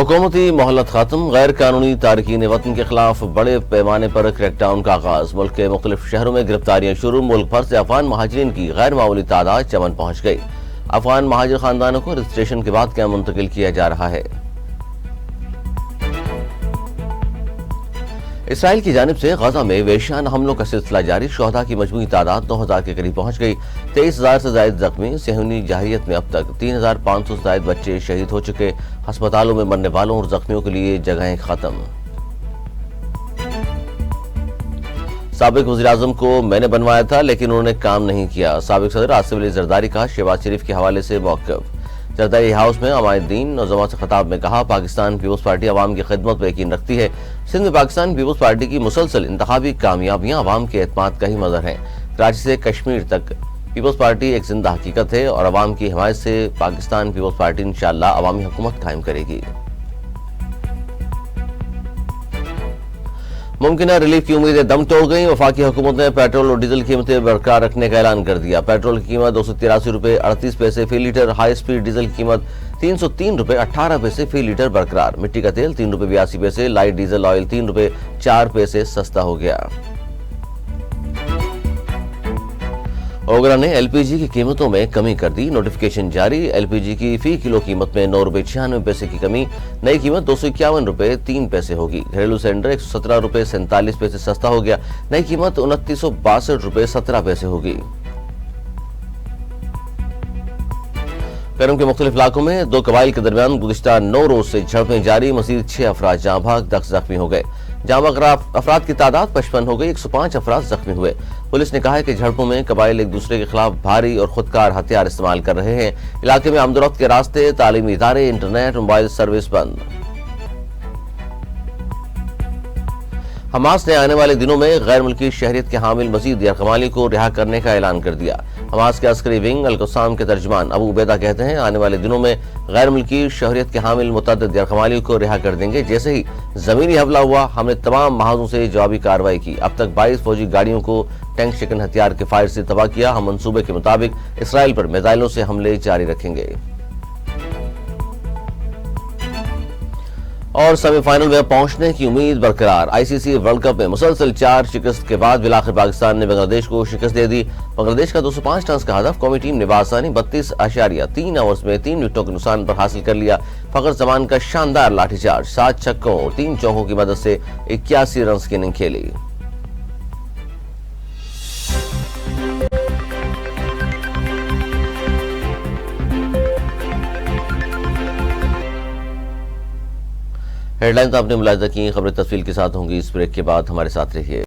حکومتی مہلت ختم، غیر قانونی تارکین وطن کے خلاف بڑے پیمانے پر کریک ڈاؤن کا آغاز، ملک کے مختلف شہروں میں گرفتاریاں شروع، ملک بھر سے افغان مہاجرین کی غیر معمولی تعداد چمن پہنچ گئی۔ افغان مہاجر خاندانوں کو رجسٹریشن کے بعد کیا منتقل کیا جا رہا ہے۔ اسرائیل کی جانب سے غزہ میں وحشیانہ حملوں کا سلسلہ جاری، شہداء کی مجموعی تعداد 9,000 کے قریب پہنچ گئی، 23,000 سے زائد زخمی، صہیونی جارحیت میں اب تک 3,500 سے زائد بچے شہید ہو چکے، ہسپتالوں میں مرنے والوں اور زخمیوں کے لیے جگہیں ختم۔ سابق وزیراعظم کو میں نے بنوایا تھا لیکن انہوں نے کام نہیں کیا، سابق صدر آصف علی زرداری کا شہباز شریف کے حوالے سے موقف۔ زرداری ہاؤس میں عماد الدین نوجوان سے خطاب میں کہا، پاکستان پیپلز پارٹی عوام کی خدمت پر یقین رکھتی ہے۔ سندھ میں پاکستان پیپلز پارٹی کی مسلسل انتخابی کامیابیاں عوام کے اعتماد کا ہی مظہر ہیں۔ کراچی سے کشمیر تک پیپلز پارٹی ایک زندہ حقیقت ہے اور عوام کی حمایت سے پاکستان پیپلز پارٹی انشاءاللہ عوامی حکومت قائم کرے گی۔ ممکنہ ریلیف کی امیدیں دم توڑ گئیں، وفاقی حکومت نے پیٹرول اور ڈیزل قیمتیں برقرار رکھنے کا اعلان کر دیا۔ پیٹرول کی قیمت 283 روپے 38 پیسے فی لیٹر، ہائی سپیڈ ڈیزل کی قیمت 303 روپے 18 پیسے فی لیٹر برقرار، مٹی کا تیل 3 روپے 82 پیسے، لائٹ ڈیزل آئل 3 روپے 4 پیسے سستا ہو گیا۔ اوگرا نے ایل پی جی کی قیمتوں میں کمی کر دی، نوٹیفیکیشن جاری، ایل پی جی کی فی کلو قیمت میں 9 روپے 96 پیسے کی کمی، نئی قیمت 251 روپے 3 پیسے ہوگی۔ گھریلو سلنڈر 117 روپے 47 پیسے سستا ہو گیا، نئی قیمت 2962 روپے 17 پیسے ہوگی۔ پیرم کے مختلف علاقوں میں دو قبائل کے درمیان گزشتہ 9 روز سے جھڑپیں جاری، مزید 6 افراد جاں بحق 10 زخمی ہو گئے، جاں بحق افراد کی تعداد 55 ہو گئی، 105 افراد زخمی ہوئے۔ پولیس نے کہا ہے کہ جھڑپوں میں قبائل ایک دوسرے کے خلاف بھاری اور خودکار ہتھیار استعمال کر رہے ہیں، علاقے میں آمد و رفت کے راستے، تعلیمی ادارے، انٹرنیٹ، موبائل سروس بند۔ حماس نے آنے والے دنوں میں غیر ملکی شہریت کے حامل مزید یرغمالی کو رہا کرنے کا اعلان کر دیا۔ حماس کے عسکری ونگ القسام کے ترجمان ابو عبیدہ کہتے ہیں، آنے والے دنوں میں غیر ملکی شہریت کے حامل متعدد یرغمالی کو رہا کر دیں گے۔ جیسے ہی زمینی حملہ ہوا، ہم نے تمام محاذوں سے جوابی کارروائی کی، اب تک 22 فوجی گاڑیوں کو ٹینک شکن ہتھیار کے فائر سے تباہ کیا۔ ہم منصوبے کے مطابق اسرائیل پر میزائلوں سے حملے جاری رکھیں گے۔ اور سیمی فائنل میں پہنچنے کی امید برقرار، آئی سی سی ورلڈ کپ میں مسلسل 4 شکست کے بعد بالآخر پاکستان نے بنگلہ دیش کو شکست دے دی۔ بنگلہ دیش کا 205 رنز کا ہدف قومی ٹیم نے بآسانی 32.3 اوورز میں 3 وکٹوں کے نقصان پر حاصل کر لیا۔ فخر زمان کا شاندار لاٹھی چارج، 7 چھکوں اور 3 چوکوں کی مدد سے 81 رنز کی اننگ کھیلی۔ ہیڈ لائنز آپ نے ملاحظہ کی، خبریں تفصیل کے ساتھ ہوں گی اس بریک کے بعد، ہمارے ساتھ رہیے۔